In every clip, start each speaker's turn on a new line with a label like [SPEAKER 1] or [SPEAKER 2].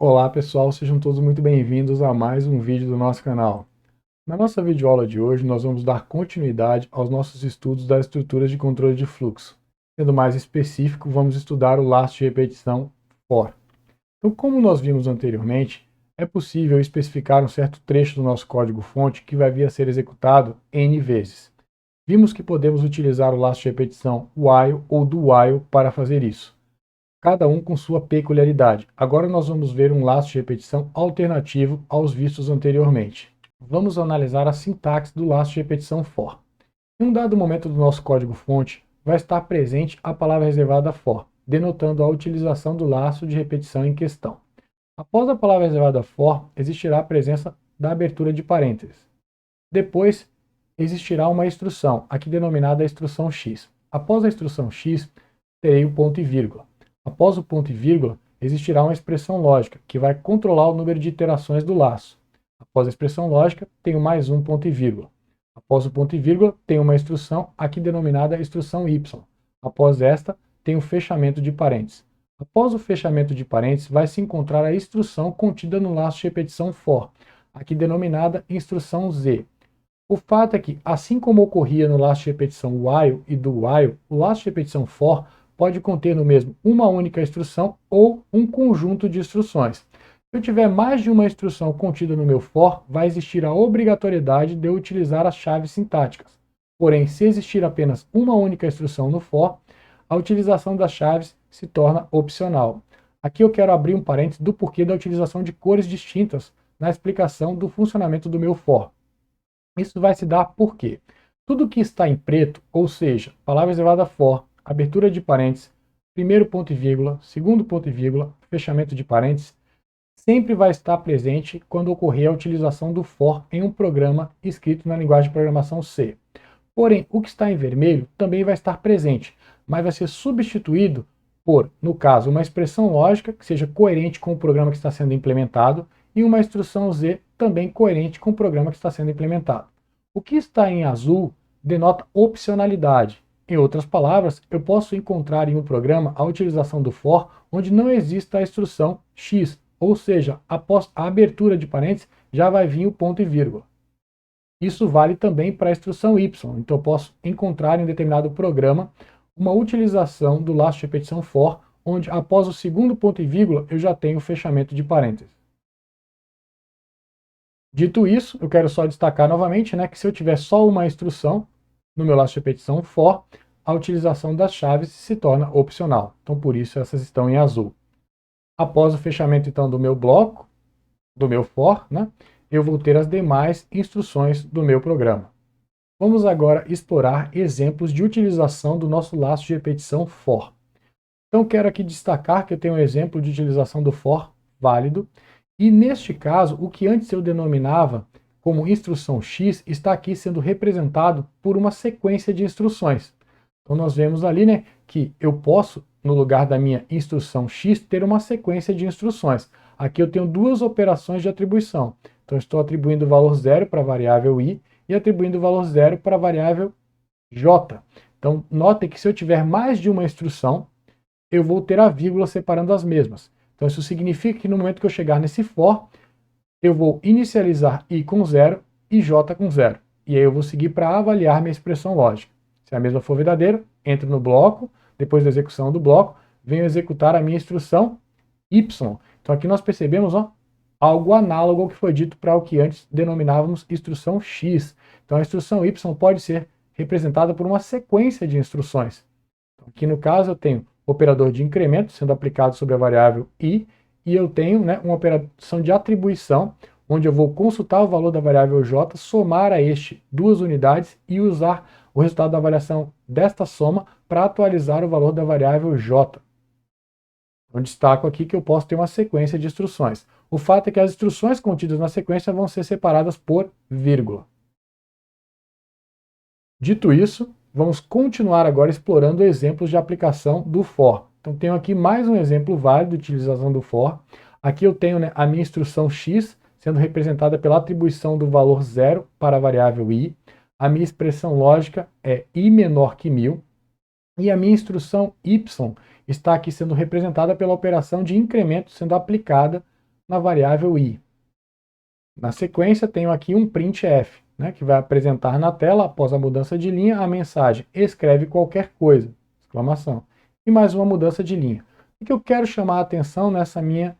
[SPEAKER 1] Olá pessoal, sejam todos muito bem-vindos a mais um vídeo do nosso canal. Na nossa videoaula de hoje nós vamos dar continuidade aos nossos estudos das estruturas de controle de fluxo. Sendo mais específico, vamos estudar o laço de repetição for. Então, como nós vimos anteriormente, é possível especificar um certo trecho do nosso código-fonte que vai vir a ser executado N vezes. Vimos que podemos utilizar o laço de repetição while ou do while para fazer isso, cada um com sua peculiaridade. Agora nós vamos ver um laço de repetição alternativo aos vistos anteriormente. Vamos analisar a sintaxe do laço de repetição for. Em um dado momento do nosso código-fonte, vai estar presente a palavra reservada for, denotando a utilização do laço de repetição em questão. Após a palavra reservada for, existirá a presença da abertura de parênteses. Depois, existirá uma instrução, aqui denominada a instrução X. Após a instrução X, terei o ponto e vírgula. Após o ponto e vírgula, existirá uma expressão lógica, que vai controlar o número de iterações do laço. Após a expressão lógica, tenho mais um ponto e vírgula. Após o ponto e vírgula, tenho uma instrução, aqui denominada instrução Y. Após esta, tenho o fechamento de parênteses. Após o fechamento de parênteses, vai se encontrar a instrução contida no laço de repetição for, aqui denominada instrução Z. O fato é que, assim como ocorria no laço de repetição while e do while, o laço de repetição for pode conter no mesmo uma única instrução ou um conjunto de instruções. Se eu tiver mais de uma instrução contida no meu for, vai existir a obrigatoriedade de eu utilizar as chaves sintáticas. Porém, se existir apenas uma única instrução no for, a utilização das chaves se torna opcional. Aqui eu quero abrir um parênteses do porquê da utilização de cores distintas na explicação do funcionamento do meu for. Isso vai se dar porque tudo que está em preto, ou seja, palavra reservada for, abertura de parênteses, primeiro ponto e vírgula, segundo ponto e vírgula, fechamento de parênteses, sempre vai estar presente quando ocorrer a utilização do for em um programa escrito na linguagem de programação C. Porém, o que está em vermelho também vai estar presente, mas vai ser substituído por, no caso, uma expressão lógica que seja coerente com o programa que está sendo implementado e uma instrução Z também coerente com o programa que está sendo implementado. O que está em azul denota opcionalidade. Em outras palavras, eu posso encontrar em um programa a utilização do for onde não exista a instrução X, ou seja, após a abertura de parênteses já vai vir o ponto e vírgula. Isso vale também para a instrução Y, então eu posso encontrar em um determinado programa uma utilização do laço de repetição for, onde após o segundo ponto e vírgula eu já tenho o fechamento de parênteses. Dito isso, eu quero só destacar novamente, que se eu tiver só uma instrução no meu laço de repetição for, a utilização das chaves se torna opcional. Então, por isso, essas estão em azul. Após o fechamento, então, do meu bloco, do meu for, eu vou ter as demais instruções do meu programa. Vamos agora explorar exemplos de utilização do nosso laço de repetição for. Então, quero aqui destacar que eu tenho um exemplo de utilização do for válido, e neste caso, o que antes eu denominava como instrução X está aqui sendo representado por uma sequência de instruções. Então nós vemos ali que eu posso, no lugar da minha instrução X, ter uma sequência de instruções. Aqui eu tenho duas operações de atribuição. Então estou atribuindo o valor 0 para a variável i e atribuindo o valor 0 para a variável j. Então notem que se eu tiver mais de uma instrução, eu vou ter a vírgula separando as mesmas. Então isso significa que no momento que eu chegar nesse for, eu vou inicializar i com 0 e j com 0. E aí eu vou seguir para avaliar minha expressão lógica. Se a mesma for verdadeira, entro no bloco, depois da execução do bloco, venho executar a minha instrução y. Então aqui nós percebemos algo análogo ao que foi dito para o que antes denominávamos instrução x. Então a instrução y pode ser representada por uma sequência de instruções. Então, aqui no caso eu tenho o operador de incremento sendo aplicado sobre a variável i, e eu tenho uma operação de atribuição, onde eu vou consultar o valor da variável j, somar a este duas unidades e usar o resultado da avaliação desta soma para atualizar o valor da variável j. Eu destaco aqui que eu posso ter uma sequência de instruções. O fato é que as instruções contidas na sequência vão ser separadas por vírgula. Dito isso, vamos continuar agora explorando exemplos de aplicação do for. Então tenho aqui mais um exemplo válido de utilização do for. Aqui eu tenho a minha instrução x sendo representada pela atribuição do valor 0 para a variável i. A minha expressão lógica é i menor que 1000. E a minha instrução y está aqui sendo representada pela operação de incremento sendo aplicada na variável i. Na sequência, tenho aqui um printf, né, que vai apresentar na tela, após a mudança de linha, a mensagem escreve qualquer coisa, exclamação, e mais uma mudança de linha. O que eu quero chamar a atenção nessa minha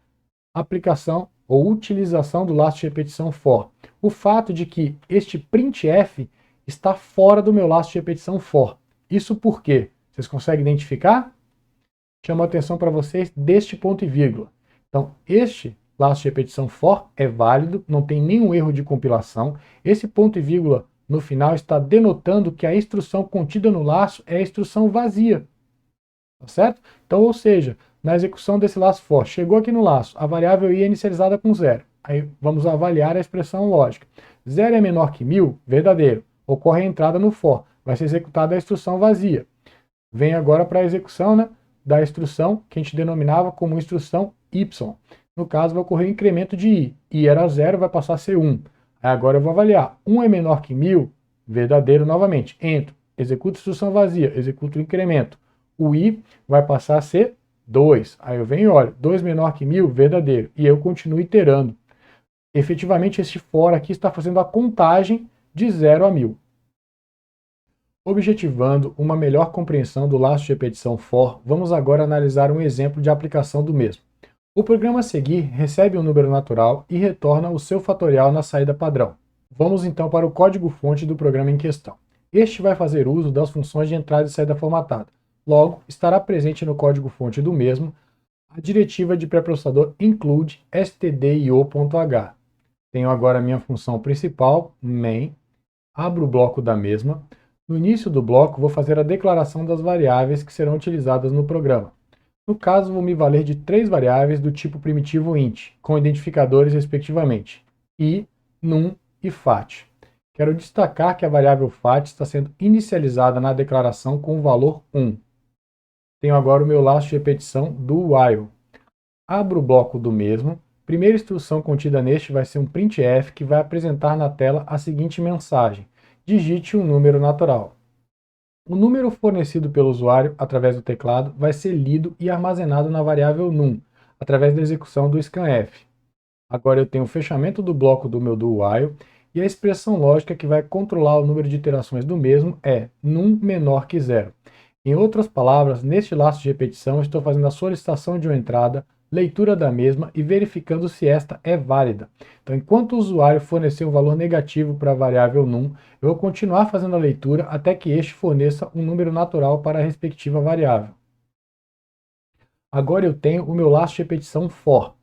[SPEAKER 1] aplicação ou utilização do laço de repetição for? O fato de que este printf está fora do meu laço de repetição for. Isso por quê? Vocês conseguem identificar? Chamo a atenção para vocês deste ponto e vírgula. Então, este laço de repetição for é válido, não tem nenhum erro de compilação. Esse ponto e vírgula no final está denotando que a instrução contida no laço é a instrução vazia. Tá certo? Então, ou seja, na execução desse laço for, chegou aqui no laço, a variável i é inicializada com 0. Aí vamos avaliar a expressão lógica. 0 é menor que 1000, verdadeiro. Ocorre a entrada no for, vai ser executada a instrução vazia. Vem agora para a execução, né, da instrução que a gente denominava como instrução y. No caso, vai ocorrer o incremento de i. i era 0, vai passar a ser 1. Aí agora eu vou avaliar. 1 é menor que 1000, verdadeiro novamente. Entro, executo a instrução vazia, executo o incremento. O i vai passar a ser 2. Aí eu venho e olho, 2 menor que 1000, verdadeiro. E eu continuo iterando. Efetivamente, este for aqui está fazendo a contagem de 0 a 1000. Objetivando uma melhor compreensão do laço de repetição for, vamos agora analisar um exemplo de aplicação do mesmo. O programa a seguir recebe um número natural e retorna o seu fatorial na saída padrão. Vamos então para o código-fonte do programa em questão. Este vai fazer uso das funções de entrada e saída formatada. Logo, estará presente no código-fonte do mesmo a diretiva de pré-processador include stdio.h. Tenho agora a minha função principal, main, abro o bloco da mesma. No início do bloco, vou fazer a declaração das variáveis que serão utilizadas no programa. No caso, vou me valer de 3 variáveis do tipo primitivo int, com identificadores respectivamente, i, num e fat. Quero destacar que a variável fat está sendo inicializada na declaração com o valor 1. Tenho agora o meu laço de repetição do while. Abro o bloco do mesmo. Primeira instrução contida neste vai ser um printf que vai apresentar na tela a seguinte mensagem: digite um número natural. O número fornecido pelo usuário através do teclado vai ser lido e armazenado na variável num, através da execução do scanf. Agora eu tenho o fechamento do bloco do meu do while e a expressão lógica que vai controlar o número de iterações do mesmo é num menor que 0. Em outras palavras, neste laço de repetição, estou fazendo a solicitação de uma entrada, leitura da mesma e verificando se esta é válida. Então, enquanto o usuário fornecer um valor negativo para a variável num, eu vou continuar fazendo a leitura até que este forneça um número natural para a respectiva variável. Agora eu tenho o meu laço de repetição for.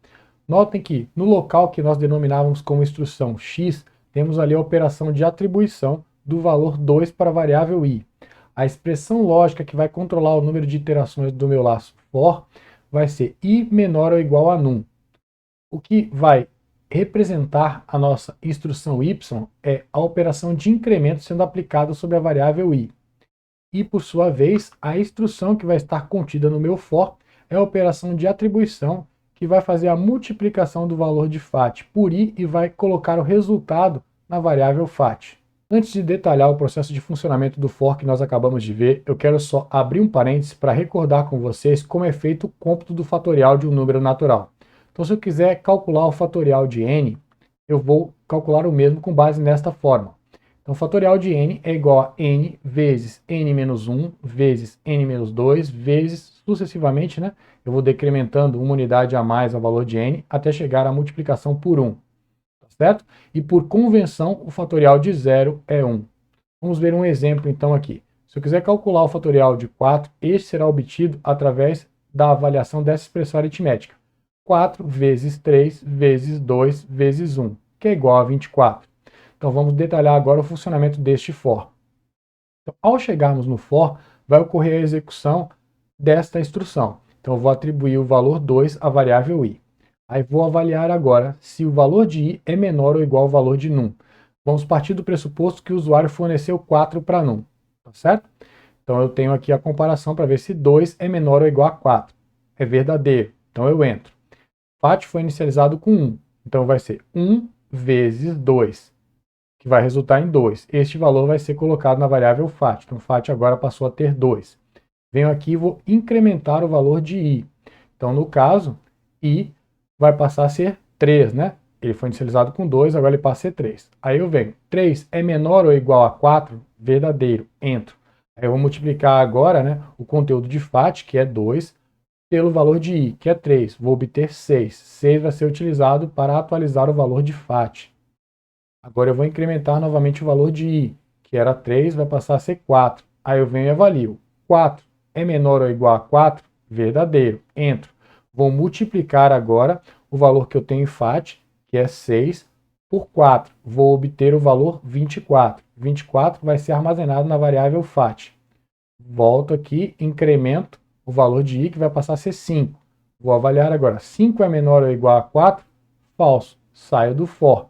[SPEAKER 1] Notem que no local que nós denominávamos como instrução x, temos ali a operação de atribuição do valor 2 para a variável i. A expressão lógica que vai controlar o número de iterações do meu laço for vai ser i menor ou igual a num. O que vai representar a nossa instrução y é a operação de incremento sendo aplicada sobre a variável i. E, por sua vez, a instrução que vai estar contida no meu for é a operação de atribuição que vai fazer a multiplicação do valor de fat por i e vai colocar o resultado na variável fat. Antes de detalhar o processo de funcionamento do for que nós acabamos de ver, eu quero só abrir um parênteses para recordar com vocês como é feito o cômputo do fatorial de um número natural. Então, se eu quiser calcular o fatorial de n, eu vou calcular o mesmo com base nesta forma. Então, o fatorial de n é igual a n vezes n-1 vezes n-2 vezes sucessivamente, né? Eu vou decrementando uma unidade a mais ao valor de n até chegar à multiplicação por 1. Certo? E por convenção, o fatorial de 0 é 1. Vamos ver um exemplo então aqui. Se eu quiser calcular o fatorial de 4, este será obtido através da avaliação dessa expressão aritmética. 4 vezes 3 vezes 2 vezes 1, que é igual a 24. Então vamos detalhar agora o funcionamento deste for. Então, ao chegarmos no for, vai ocorrer a execução desta instrução. Então eu vou atribuir o valor 2 à variável i. Aí vou avaliar agora se o valor de i é menor ou igual ao valor de num. Vamos partir do pressuposto que o usuário forneceu 4 para num, tá certo? Então eu tenho aqui a comparação para ver se 2 é menor ou igual a 4. É verdadeiro, então eu entro. Fat foi inicializado com 1, então vai ser 1 vezes 2, que vai resultar em 2. Este valor vai ser colocado na variável fat, então fat agora passou a ter 2. Venho aqui e vou incrementar o valor de i. Então no caso, i vai passar a ser 3, né? Ele foi inicializado com 2, agora ele passa a ser 3. Aí eu venho, 3 é menor ou igual a 4? Verdadeiro, entro. Aí eu vou multiplicar agora, né, o conteúdo de FAT, que é 2, pelo valor de I, que é 3. Vou obter 6. 6 vai ser utilizado para atualizar o valor de FAT. Agora eu vou incrementar novamente o valor de I, que era 3, vai passar a ser 4. Aí eu venho e avalio. 4 é menor ou igual a 4? Verdadeiro. Entro. Vou multiplicar agora o valor que eu tenho em FAT, que é 6, por 4. Vou obter o valor 24. 24 vai ser armazenado na variável FAT. Volto aqui, incremento o valor de I, que vai passar a ser 5. Vou avaliar agora. 5 é menor ou igual a 4? Falso. Saio do for.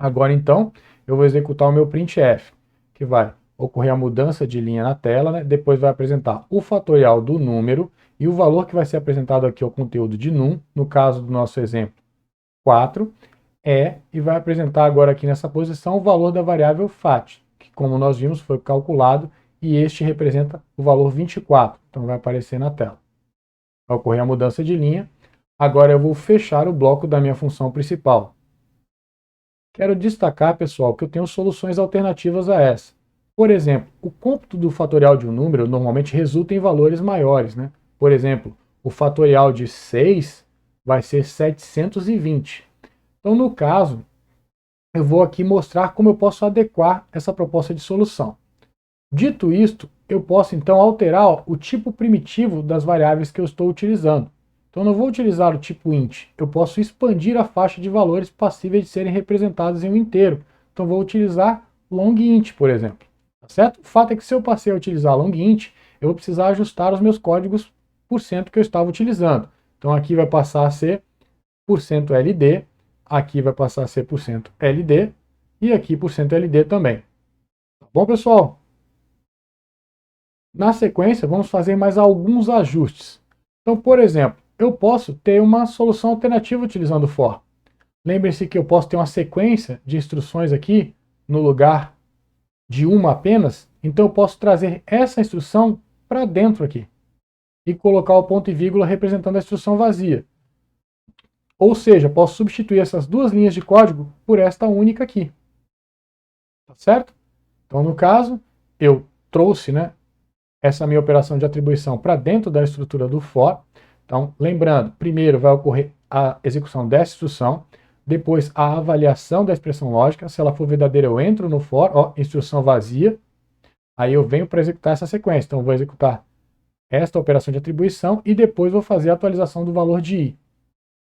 [SPEAKER 1] Agora, então, eu vou executar o meu printf, que vai ocorrer a mudança de linha na tela, né? Depois vai apresentar o fatorial do número e o valor que vai ser apresentado aqui é o conteúdo de num, no caso do nosso exemplo, 4, e vai apresentar agora aqui nessa posição o valor da variável FAT, que como nós vimos foi calculado e este representa o valor 24, então vai aparecer na tela. Vai ocorrer a mudança de linha. Agora eu vou fechar o bloco da minha função principal. Quero destacar, pessoal, que eu tenho soluções alternativas a essa. Por exemplo, o cômputo do fatorial de um número normalmente resulta em valores maiores, né? Por exemplo, o fatorial de 6 vai ser 720. Então, no caso, eu vou aqui mostrar como eu posso adequar essa proposta de solução. Dito isto, eu posso então alterar o tipo primitivo das variáveis que eu estou utilizando. Então, não vou utilizar o tipo int, eu posso expandir a faixa de valores passíveis de serem representados em um inteiro. Então, vou utilizar long_int, por exemplo. Tá certo? O fato é que se eu passei a utilizar long_int, eu vou precisar ajustar os meus códigos por cento que eu estava utilizando. Então, aqui vai passar a ser %LD, aqui vai passar a ser %LD e aqui %LD também. Tá bom, pessoal? Na sequência, vamos fazer mais alguns ajustes. Então, por exemplo, eu posso ter uma solução alternativa utilizando o for. Lembre-se que eu posso ter uma sequência de instruções aqui no lugar de uma apenas, então eu posso trazer essa instrução para dentro aqui e colocar o ponto e vírgula representando a instrução vazia. Ou seja, posso substituir essas duas linhas de código por esta única aqui. Tá certo? Então, no caso, eu trouxe, né, essa minha operação de atribuição para dentro da estrutura do for. Então, lembrando, primeiro vai ocorrer a execução dessa instrução, depois a avaliação da expressão lógica. Se ela for verdadeira, eu entro no for, ó, instrução vazia, aí eu venho para executar essa sequência. Então, vou executar esta operação de atribuição e depois vou fazer a atualização do valor de i.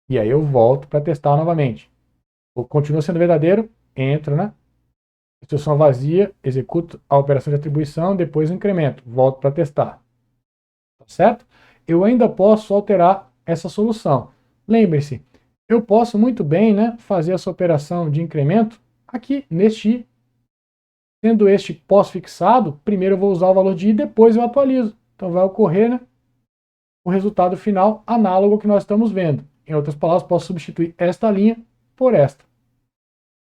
[SPEAKER 1] E aí eu volto para testar novamente. Continua sendo verdadeiro, entro, né? Instrução vazia, executo a operação de atribuição, depois o incremento, volto para testar. Tá certo? Eu ainda posso alterar essa solução. Lembre-se, eu posso muito bem, né, fazer essa operação de incremento aqui neste i. Sendo este pós-fixado, primeiro eu vou usar o valor de i, depois eu atualizo. Então vai ocorrer, né, o resultado final análogo ao que nós estamos vendo. Em outras palavras, posso substituir esta linha por esta.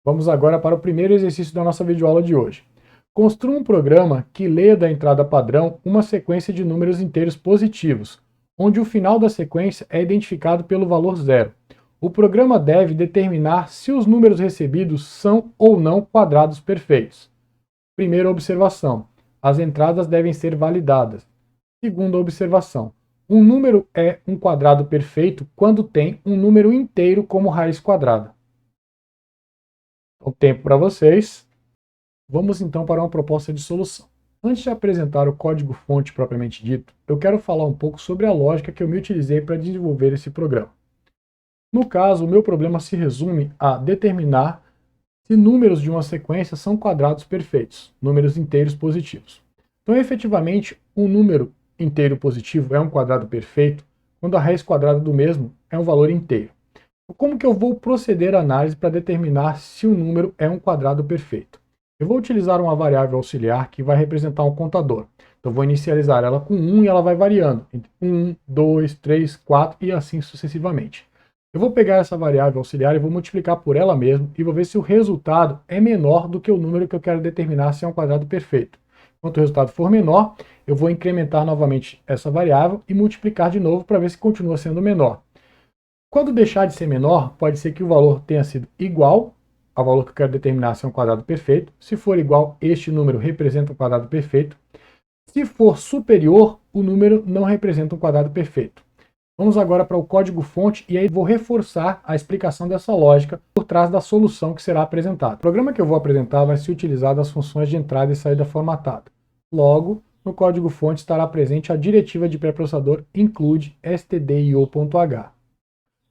[SPEAKER 1] Vamos agora para o primeiro exercício da nossa videoaula de hoje. Construa um programa que leia da entrada padrão uma sequência de números inteiros positivos, onde o final da sequência é identificado pelo valor 0. O programa deve determinar se os números recebidos são ou não quadrados perfeitos. Primeira observação: as entradas devem ser validadas. Segunda observação: um número é um quadrado perfeito quando tem um número inteiro como raiz quadrada. O tempo para vocês. Vamos então para uma proposta de solução. Antes de apresentar o código-fonte propriamente dito, eu quero falar um pouco sobre a lógica que eu me utilizei para desenvolver esse programa. No caso, o meu problema se resume a determinar se números de uma sequência são quadrados perfeitos, números inteiros positivos. Então, efetivamente, um número inteiro positivo é um quadrado perfeito quando a raiz quadrada do mesmo é um valor inteiro. Como que eu vou proceder à análise para determinar se um número é um quadrado perfeito? Eu vou utilizar uma variável auxiliar que vai representar um contador. Então, vou inicializar ela com 1 e ela vai variando entre 1, 2, 3, 4 e assim sucessivamente. Eu vou pegar essa variável auxiliar e vou multiplicar por ela mesma e vou ver se o resultado é menor do que o número que eu quero determinar se é um quadrado perfeito. Quando o resultado for menor, eu vou incrementar novamente essa variável e multiplicar de novo para ver se continua sendo menor. Quando deixar de ser menor, pode ser que o valor tenha sido igual ao valor que eu quero determinar se é um quadrado perfeito. Se for igual, este número representa um quadrado perfeito. Se for superior, o número não representa um quadrado perfeito. Vamos agora para o código-fonte e aí vou reforçar a explicação dessa lógica por trás da solução que será apresentada. O programa que eu vou apresentar vai se utilizar das funções de entrada e saída formatada. Logo, no código-fonte estará presente a diretiva de pré-processador include stdio.h.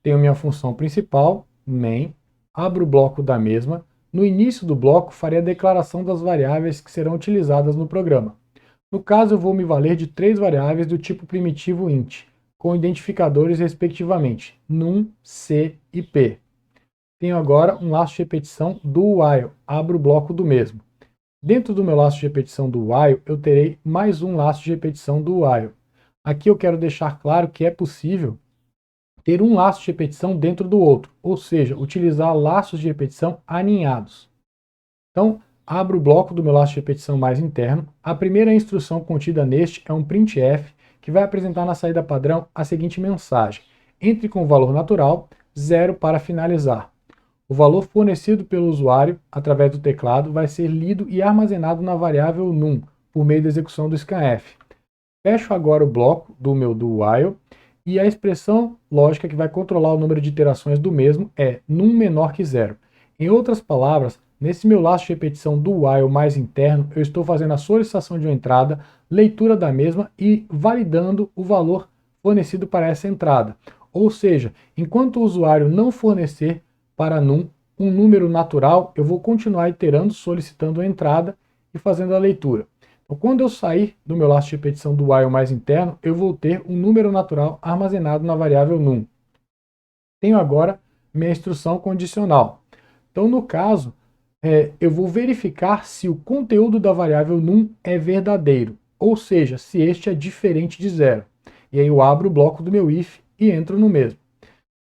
[SPEAKER 1] Tenho minha função principal, main, abro o bloco da mesma. No início do bloco, farei a declaração das variáveis que serão utilizadas no programa. No caso, eu vou me valer de 3 variáveis do tipo primitivo int, com identificadores respectivamente num, c e p. Tenho agora um laço de repetição do while, abro o bloco do mesmo. Dentro do meu laço de repetição do while, eu terei mais um laço de repetição do while. Aqui eu quero deixar claro que é possível ter um laço de repetição dentro do outro, ou seja, utilizar laços de repetição aninhados. Então, abro o bloco do meu laço de repetição mais interno. A primeira instrução contida neste é um printf, que vai apresentar na saída padrão a seguinte mensagem: entre com o valor natural, 0 para finalizar. O valor fornecido pelo usuário, através do teclado, vai ser lido e armazenado na variável num, por meio da execução do scanf. Fecho agora o bloco do meu do while, e a expressão lógica que vai controlar o número de iterações do mesmo é num menor que 0. Em outras palavras, nesse meu laço de repetição do while mais interno, eu estou fazendo a solicitação de uma entrada, leitura da mesma e validando o valor fornecido para essa entrada. Ou seja, enquanto o usuário não fornecer para num um número natural, eu vou continuar iterando, solicitando a entrada e fazendo a leitura. Então, quando eu sair do meu laço de repetição do while mais interno, eu vou ter um número natural armazenado na variável num. Tenho agora minha instrução condicional. Então, no caso, eu vou verificar se o conteúdo da variável num é verdadeiro, ou seja, se este é diferente de 0. E aí eu abro o bloco do meu if e entro no mesmo.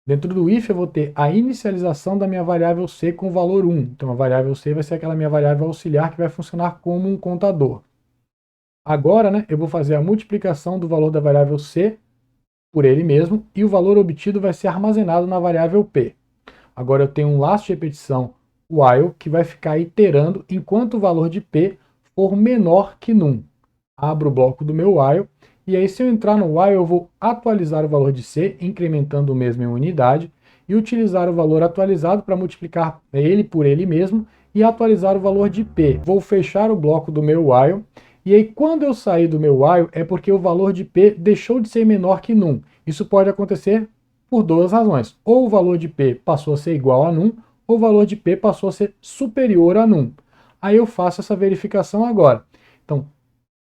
[SPEAKER 1] Dentro do if eu vou ter a inicialização da minha variável c com o valor 1. Então a variável c vai ser aquela minha variável auxiliar que vai funcionar como um contador. Agora, eu vou fazer a multiplicação do valor da variável c por ele mesmo e o valor obtido vai ser armazenado na variável p. Agora eu tenho um laço de repetição while que vai ficar iterando enquanto o valor de p for menor que num. Abro o bloco do meu while e aí se eu entrar no while eu vou atualizar o valor de c, incrementando o mesmo em unidade, e utilizar o valor atualizado para multiplicar ele por ele mesmo e atualizar o valor de p. Vou fechar o bloco do meu while. E aí, quando eu sair do meu while, é porque o valor de p deixou de ser menor que num. Isso pode acontecer por duas razões. Ou o valor de p passou a ser igual a num, ou o valor de p passou a ser superior a num. Aí eu faço essa verificação agora. Então,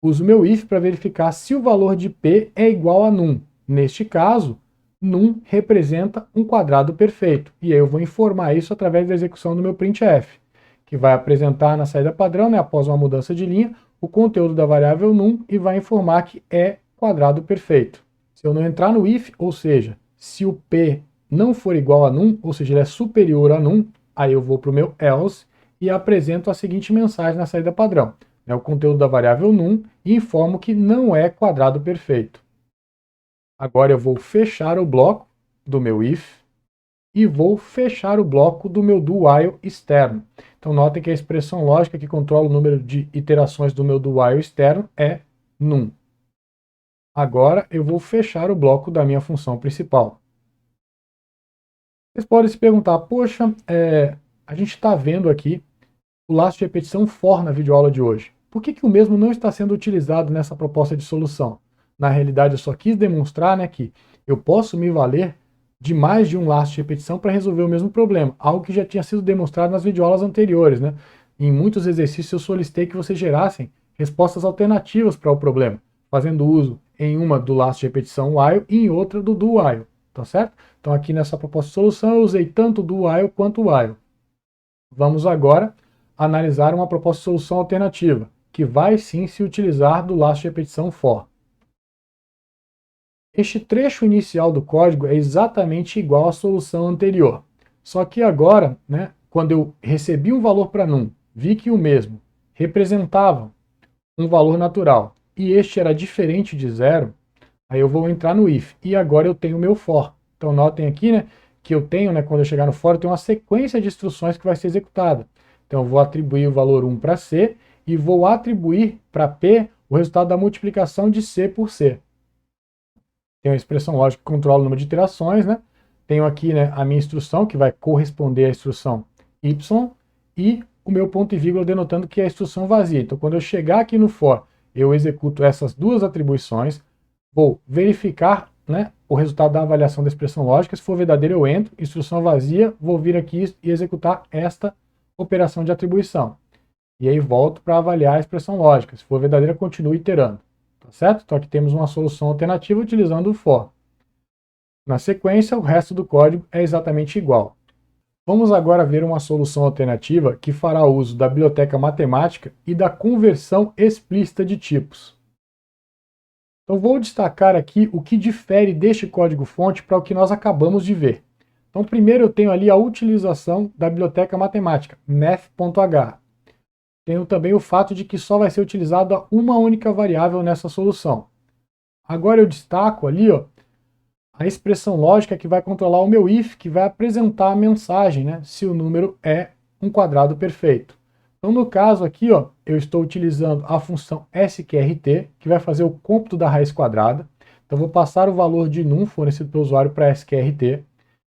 [SPEAKER 1] uso o meu if para verificar se o valor de p é igual a num. Neste caso, num representa um quadrado perfeito. E aí eu vou informar isso através da execução do meu printf, que vai apresentar na saída padrão, após uma mudança de linha, o conteúdo da variável num e vai informar que é quadrado perfeito. Se eu não entrar no if, ou seja, se o p não for igual a num, ou seja, ele é superior a num, aí eu vou para o meu else e apresento a seguinte mensagem na saída padrão: o conteúdo da variável num e informo que não é quadrado perfeito. Agora eu vou fechar o bloco do meu if e vou fechar o bloco do meu do while externo. Então notem que a expressão lógica que controla o número de iterações do meu do while externo é num. Agora eu vou fechar o bloco da minha função principal. Vocês podem se perguntar, poxa, a gente está vendo aqui o laço de repetição for na videoaula de hoje. Por que o mesmo não está sendo utilizado nessa proposta de solução? Na realidade, eu só quis demonstrar que eu posso me valer de mais de um laço de repetição para resolver o mesmo problema, algo que já tinha sido demonstrado nas videoaulas anteriores. Em muitos exercícios eu solicitei que vocês gerassem respostas alternativas para o problema, fazendo uso em uma do laço de repetição while e em outra do do while, tá certo? Então aqui nessa proposta de solução eu usei tanto do while quanto o while. Vamos agora analisar uma proposta de solução alternativa, que vai sim se utilizar do laço de repetição for. Este trecho inicial do código é exatamente igual à solução anterior. Só que agora, quando eu recebi um valor para num, vi que o mesmo representava um valor natural e este era diferente de 0, aí eu vou entrar no if e agora eu tenho o meu for. Então notem aqui, né, que eu tenho, né, quando eu chegar no for, eu tenho uma sequência de instruções que vai ser executada. Então eu vou atribuir o valor 1 para C e vou atribuir para P o resultado da multiplicação de C por C. Tenho a expressão lógica que controla o número de iterações, né? Tenho aqui, né, a minha instrução, que vai corresponder à instrução Y, e o meu ponto e vírgula denotando que é a instrução vazia. Então, quando eu chegar aqui no for, eu executo essas duas atribuições, vou verificar, né, o resultado da avaliação da expressão lógica. Se for verdadeiro, eu entro. Instrução vazia, vou vir aqui e executar esta operação de atribuição. E aí volto para avaliar a expressão lógica. Se for verdadeira, continuo iterando. Tá certo? Então aqui temos uma solução alternativa utilizando o for. Na sequência, o resto do código é exatamente igual. Vamos agora ver uma solução alternativa que fará uso da biblioteca matemática e da conversão explícita de tipos. Então vou destacar aqui o que difere deste código-fonte para o que nós acabamos de ver. Então primeiro eu tenho ali a utilização da biblioteca matemática, math.h. Tenho também o fato de que só vai ser utilizada uma única variável nessa solução. Agora eu destaco ali, ó, a expressão lógica que vai controlar o meu if, que vai apresentar a mensagem, né, se o número é um quadrado perfeito. Então no caso aqui, ó, eu estou utilizando a função sqrt, que vai fazer o cômputo da raiz quadrada. Então vou passar o valor de num fornecido pelo usuário para sqrt.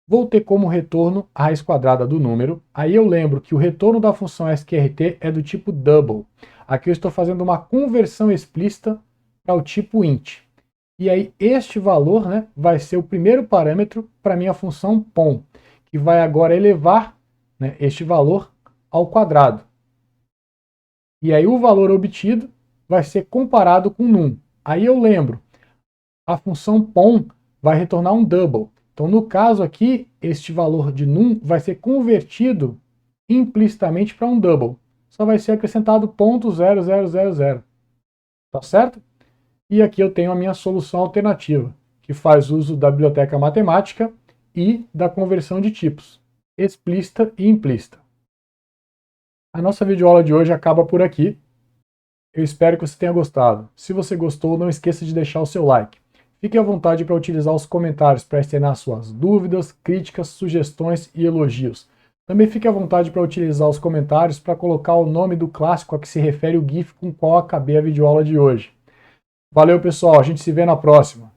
[SPEAKER 1] Vou ter como retorno a raiz quadrada do número. Aí eu lembro que o retorno da função sqrt é do tipo double. Aqui eu estou fazendo uma conversão explícita para o tipo int. E aí este valor, né, vai ser o primeiro parâmetro para a minha função pom, que vai agora elevar, né, este valor ao quadrado. E aí o valor obtido vai ser comparado com num. Aí eu lembro, a função pom vai retornar um double. Então, no caso aqui, este valor de num vai ser convertido implicitamente para um double. Só vai ser acrescentado 0.0000. Tá certo? E aqui eu tenho a minha solução alternativa, que faz uso da biblioteca matemática e da conversão de tipos, explícita e implícita. A nossa videoaula de hoje acaba por aqui. Eu espero que você tenha gostado. Se você gostou, não esqueça de deixar o seu like. Fique à vontade para utilizar os comentários para externar suas dúvidas, críticas, sugestões e elogios. Também fique à vontade para utilizar os comentários para colocar o nome do clássico a que se refere o GIF com o qual acabei a videoaula de hoje. Valeu, pessoal. A gente se vê na próxima.